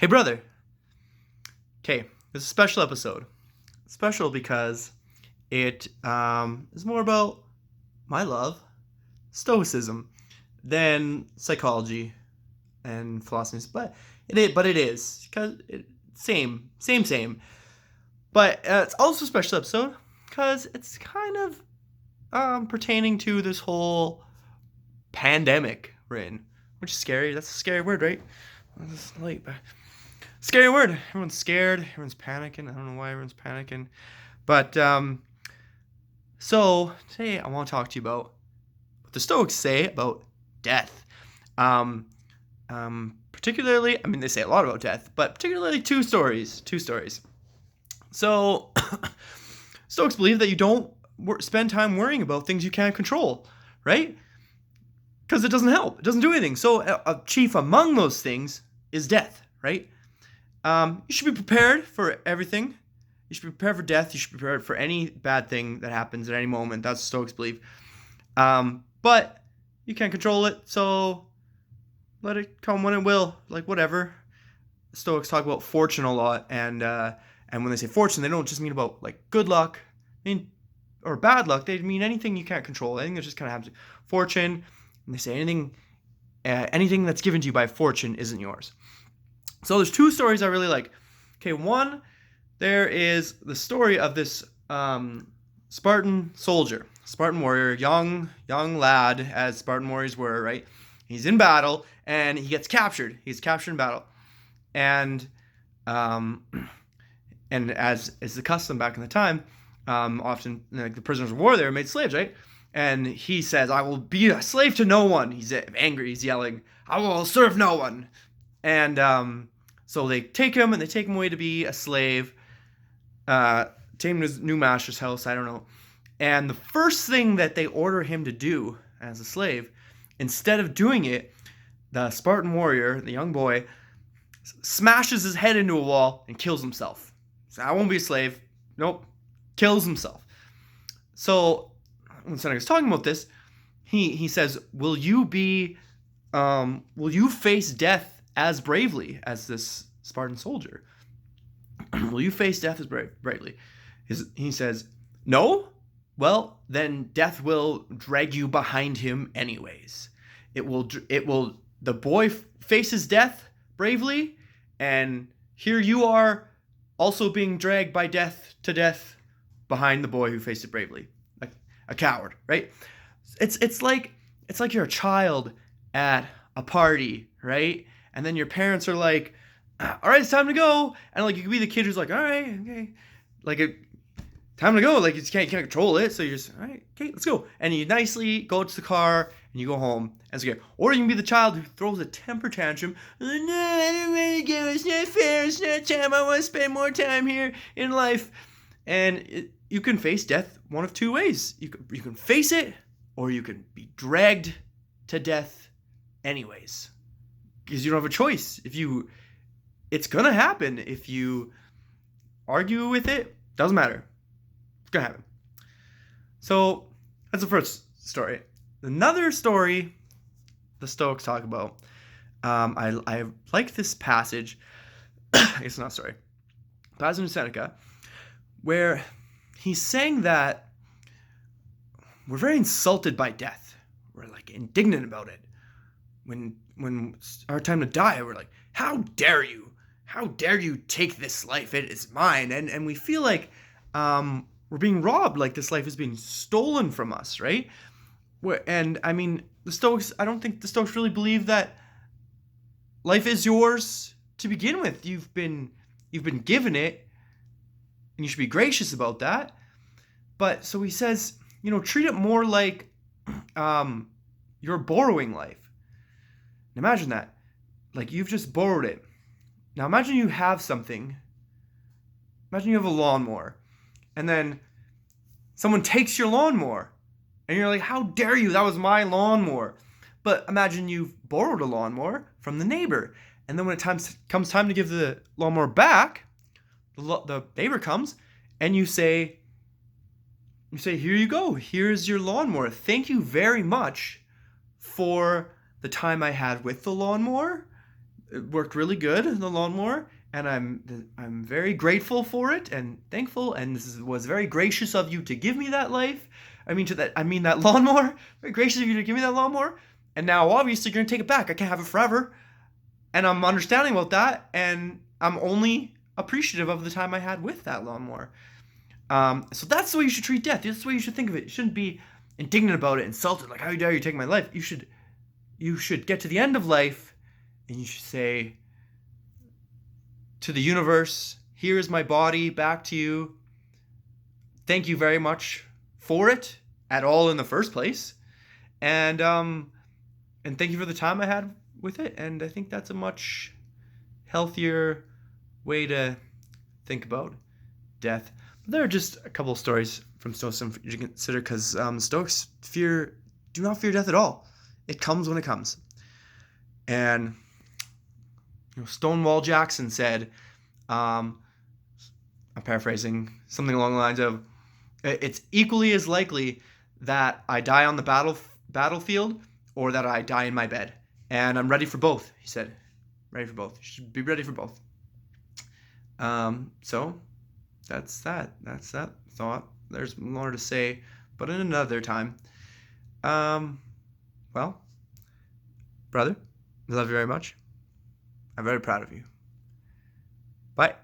Hey, brother. Okay, this is a special episode. Special because it is more about my love, Stoicism, than psychology and philosophy. But it is because same. But it's also a special episode because it's kind of pertaining to this whole pandemic we're in, which is scary. That's a scary word, right? It's late, but scary word. Everyone's scared. Everyone's panicking. I don't know why everyone's panicking. But so today I want to talk to you about what the Stoics say about death. Particularly, I mean, they say a lot about death, but particularly two stories. So Stoics believe that you don't spend time worrying about things you can't control, right? Because it doesn't help. It doesn't do anything. So chief among those things is death, right? You should be prepared for everything. You should be prepared for death. You should be prepared for any bad thing that happens at any moment. That's what Stoics believe. But you can't control it, so let it come when it will. Like, whatever. Stoics talk about fortune a lot, and when they say fortune, they don't just mean about like good luck, or bad luck. They mean anything you can't control. Anything that just kind of happens. Fortune, and they say anything that's given to you by fortune isn't yours. So there's two stories I really like. Okay, one, there is the story of this Spartan soldier, Spartan warrior, young lad, as Spartan warriors were, right? He's in battle, and he gets captured. He's captured in battle. And as is the custom back in the time, often like the prisoners of war there were made slaves, right? And he says, "I will be a slave to no one." He's angry. He's yelling, "I will serve no one." And so they take him away to be a slave. Take him to his new master's house. I don't know. And the first thing that they order him to do as a slave, instead of doing it, the Spartan warrior, the young boy, smashes his head into a wall and kills himself. So I won't be a slave. Nope. Kills himself. So when Seneca's talking about this, he says, will you face death as bravely as this Spartan soldier? Will you face death as bravely? He says, no? Well, then death will drag you behind him anyways. The boy faces death bravely, and here you are also being dragged by death to death behind the boy who faced it bravely. Like a coward, right? It's like you're a child at a party, right? And then your parents are like, all right, it's time to go. And like you could be the kid who's like, all right, okay. Like time to go. Like you can't control it. So you're just, all right, okay, let's go. And you nicely go to the car and you go home. And it's okay. Or you can be the child who throws a temper tantrum. No, I don't want to go. It's not fair. It's not time. I want to spend more time here in life. And you can face death one of two ways. You can face it, or you can be dragged to death anyways. Because you don't have a choice. It's going to happen if you argue with it. Doesn't matter. It's going to happen. So that's the first story. Another story the Stoics talk about. I like this passage. I guess it's not a story. Passage in Seneca, where he's saying that we're very insulted by death. We're like indignant about it. When it's our time to die, we're like, how dare you? How dare you take this life? It is mine. And we feel like we're being robbed, like this life is being stolen from us, right? And I mean, I don't think the Stoics really believe that life is yours to begin with. You've been given it, and you should be gracious about that. But so he says, treat it more like you're borrowing life. And imagine that. Like you've just borrowed it. Now imagine you have something. Imagine you have a lawnmower. And then someone takes your lawnmower. And you're like, how dare you? That was my lawnmower. But imagine you've borrowed a lawnmower from the neighbor. And then when it comes time to give the lawnmower back, the neighbor comes and you say, here you go. Here's your lawnmower. Thank you very much for the time I had with the lawnmower. it worked really good, the lawnmower, and I'm very grateful for it and thankful, and this was very gracious of you to give me that life. I mean that lawnmower. Very gracious of you to give me that lawnmower. And now obviously you're gonna take it back. I can't have it forever. And I'm understanding about that, and I'm only appreciative of the time I had with that lawnmower. So that's the way you should treat death. That's the way you should think of it. You shouldn't be indignant about it, insulted, like, how dare you take my life? You should get to the end of life, and you should say to the universe, here is my body, back to you. Thank you very much for it at all in the first place. And thank you for the time I had with it. And I think that's a much healthier way to think about death. But there are just a couple of stories from Stoicism you can consider, because Stoics do not fear death at all. It comes when it comes. And Stonewall Jackson said, I'm paraphrasing, something along the lines of, it's equally as likely that I die on the battlefield or that I die in my bed. And I'm ready for both, he said. Ready for both. You should be ready for both. So that's that. That's that thought. There's more to say, but in another time. Well, brother, I love you very much. I'm very proud of you. Bye.